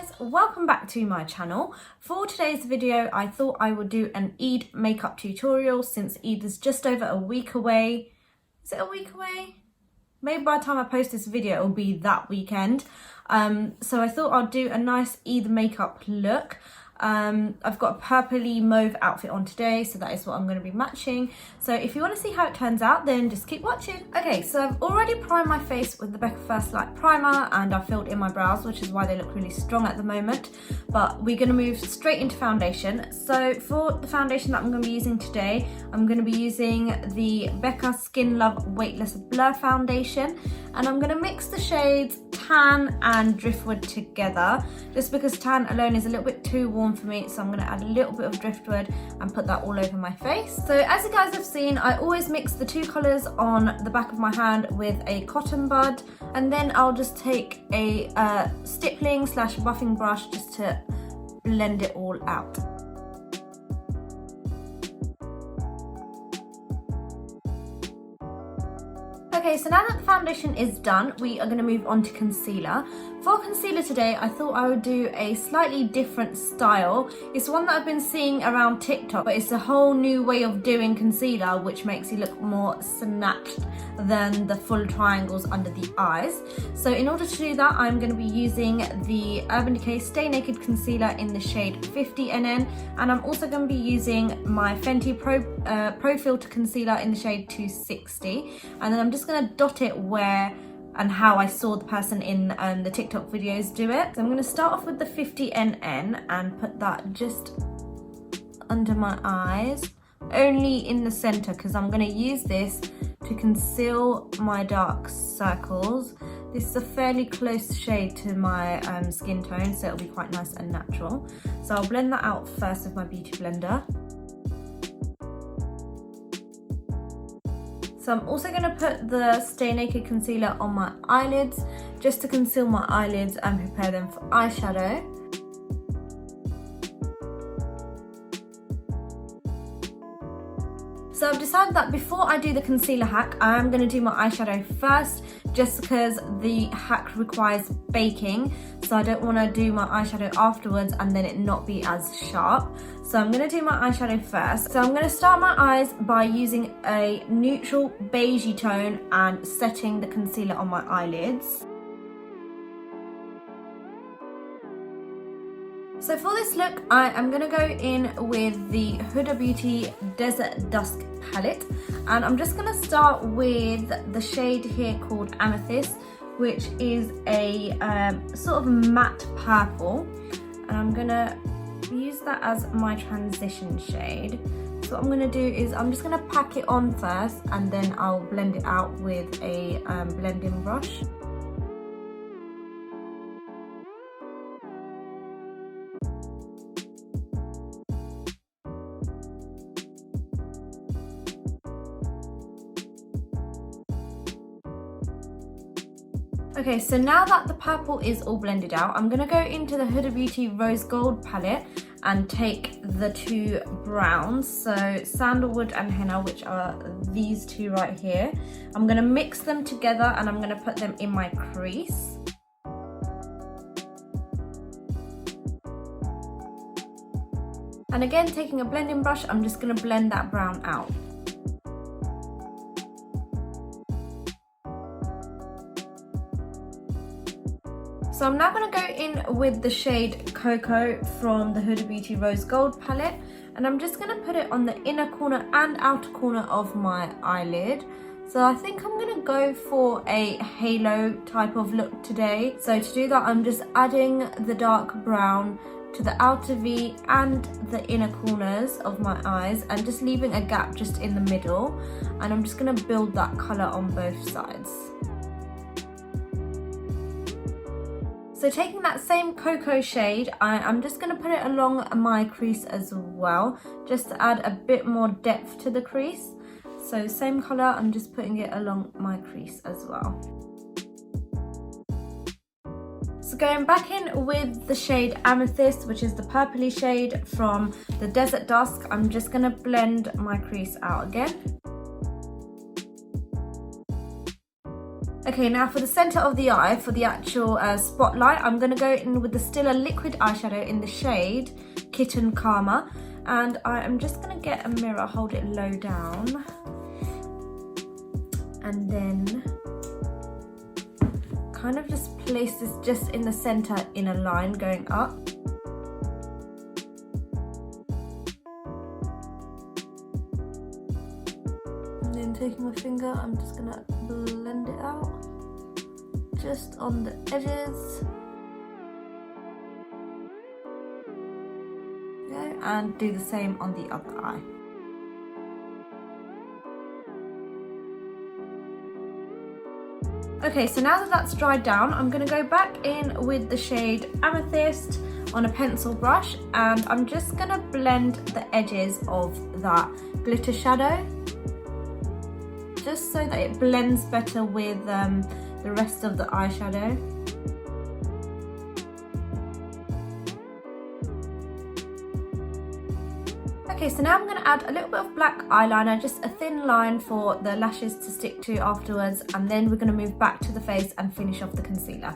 guys, welcome back to my channel. For today's video I thought I would do an Eid makeup tutorial since Eid is just over a week away. Is it a week away? Maybe by the time I post this video it'll be that weekend. So I thought I'd do a nice Eid makeup look. I've got a purpley mauve outfit on today, so that is what I'm going to be matching. So if you want to see how it turns out, then just keep watching. Okay, so I've already primed my face with the Becca First Light Primer and I filled in my brows, which is why they look really strong at the moment. But we're going to move straight into foundation. So for the foundation that I'm going to be using today, I'm going to be using the Becca Skin Love Weightless Blur Foundation. And I'm going to mix the shades Tan and Driftwood together, just because Tan alone is a little bit too warm for me, so I'm going to add a little bit of Driftwood and put that all over my face. So as you guys have seen, I always mix the two colours on the back of my hand with a cotton bud, and then I'll just take a stippling / buffing brush just to blend it all out. Okay, so now that the foundation is done, we are going to move on to concealer. For concealer today, I thought I would do a slightly different style. It's one that I've been seeing around TikTok, but it's a whole new way of doing concealer, which makes you look more snatched than the full triangles under the eyes. So in order to do that, I'm going to be using the Urban Decay Stay Naked Concealer in the shade 50NN, and I'm also going to be using my Fenty Pro Filt'r Concealer in the shade 260, and then I'm just going to dot it where and how I saw the person in the TikTok videos do it. So I'm going to start off with the 50NN and put that just under my eyes, only in the center, because I'm going to use this to conceal my dark circles. This is a fairly close shade to my skin tone, so it'll be quite nice and natural. So I'll blend that out first with my beauty blender. So I'm also going to put the Stay Naked Concealer on my eyelids, just to conceal my eyelids and prepare them for eyeshadow. So I've decided that before I do the concealer hack, I am going to do my eyeshadow first, just because the hack requires baking, so I don't want to do my eyeshadow afterwards and then it not be as sharp. So I'm going to do my eyeshadow first. So I'm going to start my eyes by using a neutral beigey tone and setting the concealer on my eyelids. So for this look, I am going to go in with the Huda Beauty Desert Dusk palette, and I'm just going to start with the shade here called Amethyst, which is a sort of matte purple, and I'm going to use that as my transition shade. So what I'm going to do is I'm just going to pack it on first, and then I'll blend it out with a blending brush. Okay, so now that the purple is all blended out, I'm going to go into the Huda Beauty Rose Gold palette and take the two browns, so Sandalwood and Henna, which are these two right here. I'm going to mix them together and I'm going to put them in my crease. And again, taking a blending brush, I'm just going to blend that brown out. So I'm now going to go in with the shade Cocoa from the Huda Beauty Rose Gold palette, and I'm just going to put it on the inner corner and outer corner of my eyelid. So I think I'm going to go for a halo type of look today. So to do that, I'm just adding the dark brown to the outer V and the inner corners of my eyes, and just leaving a gap just in the middle, and I'm just going to build that colour on both sides. So taking that same cocoa shade, I'm just going to put it along my crease as well, just to add a bit more depth to the crease. So same colour, I'm just putting it along my crease as well. So going back in with the shade Amethyst, which is the purpley shade from the Desert Dusk, I'm just going to blend my crease out again. Okay, now for the centre of the eye, for the actual spotlight, I'm going to go in with the Stila liquid eyeshadow in the shade Kitten Karma. And I am just going to get a mirror, hold it low down. And then kind of just place this just in the centre in a line going up. And then taking my finger, I'm just going to blend it out just on the edges. Okay, and do the same on the other eye. Okay, so now that that's dried down, I'm going to go back in with the shade Amethyst on a pencil brush, and I'm just going to blend the edges of that glitter shadow, just so that it blends better with the rest of the eyeshadow. Okay, so now I'm going to add a little bit of black eyeliner, just a thin line for the lashes to stick to afterwards, and then we're going to move back to the face and finish off the concealer.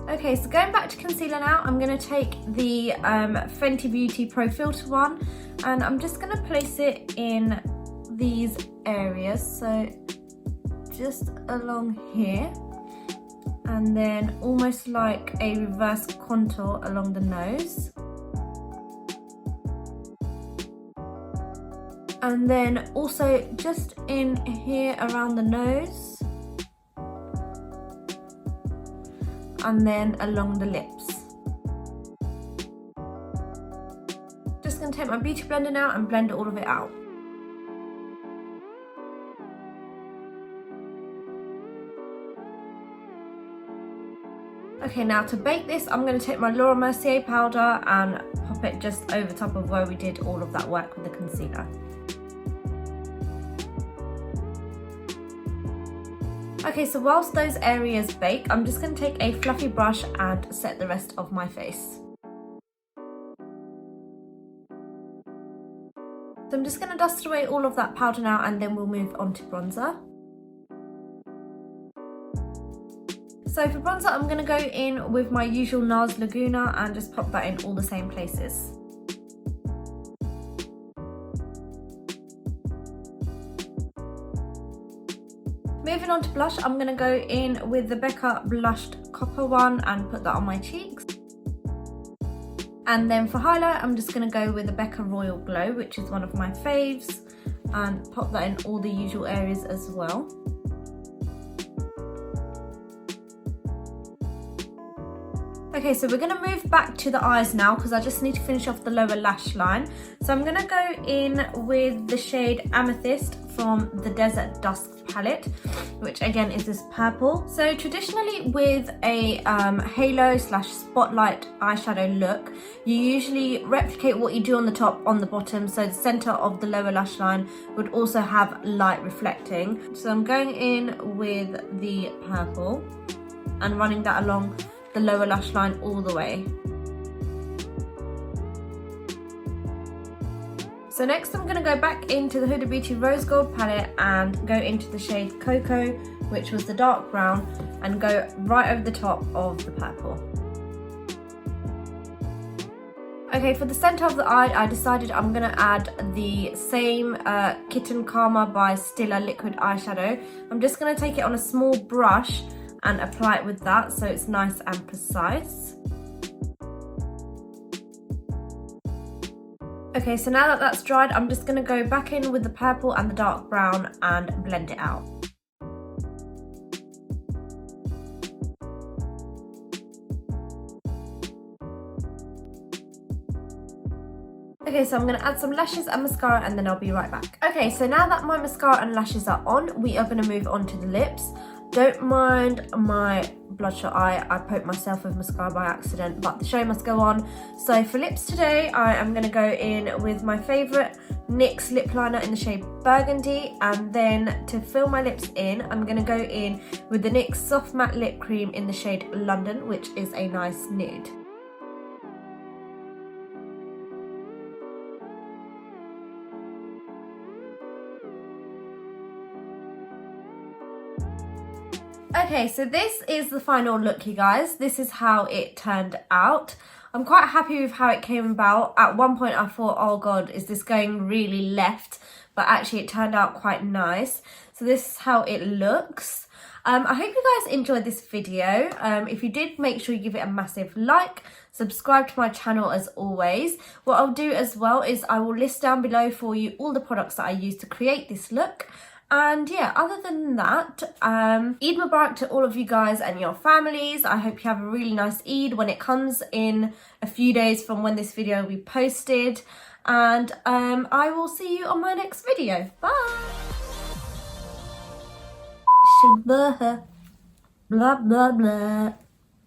Okay, so going back to concealer now, I'm going to take the Fenty Beauty Pro Filt'r one, and I'm just going to place it in these areas, so just along here. And then almost like a reverse contour along the nose. And then also just in here around the nose. And then along the lips. Just going to take my beauty blender now and blend all of it out. Okay, now to bake this, I'm going to take my Laura Mercier powder and pop it just over top of where we did all of that work with the concealer. Okay, so whilst those areas bake, I'm just going to take a fluffy brush and set the rest of my face. So I'm just going to dust away all of that powder now, and then we'll move on to bronzer. So for bronzer, I'm going to go in with my usual Nars Laguna and just pop that in all the same places. Moving on to blush, I'm going to go in with the Becca Blushed Copper one and put that on my cheeks. And then for highlight, I'm just going to go with the Becca Royal Glow, which is one of my faves, and pop that in all the usual areas as well. Okay, so we're going to move back to the eyes now because I just need to finish off the lower lash line. So I'm going to go in with the shade Amethyst from the Desert Dusk palette, which again is this purple. So traditionally with a halo / spotlight eyeshadow look, you usually replicate what you do on the top on the bottom, so the center of the lower lash line would also have light reflecting. So I'm going in with the purple and running that along the lower lash line all the way. So next I'm going to go back into the Huda Beauty Rose Gold palette and go into the shade Cocoa, which was the dark brown, and go right over the top of the purple. Okay, for the centre of the eye, I decided I'm going to add the same Kitten Karma by Stila liquid eyeshadow. I'm just going to take it on a small brush and apply it with that so it's nice and precise. Okay, so now that that's dried, I'm just going to go back in with the purple and the dark brown and blend it out. Okay, so I'm going to add some lashes and mascara and then I'll be right back. Okay, so now that my mascara and lashes are on, we are going to move on to the lips. Don't mind my bloodshot eye, I poked myself with mascara by accident, but the show must go on. So for lips today, I am going to go in with my favourite NYX Lip Liner in the shade Burgundy, and then to fill my lips in, I'm going to go in with the NYX Soft Matte Lip Cream in the shade London, which is a nice nude. Okay, so this is the final look, you guys. This is how it turned out. I'm quite happy with how it came about. At one point I thought, oh god, is this going really left? But actually it turned out quite nice. So this is how it looks. I hope you guys enjoyed this video. If you did, make sure you give it a massive like. Subscribe to my channel as always. What I'll do as well is I will list down below for you all the products that I used to create this look. And yeah, other than that, Eid Mubarak to all of you guys and your families. I hope you have a really nice Eid when it comes in a few days from when this video will be posted. And I will see you on my next video. Bye! Blah, blah, blah.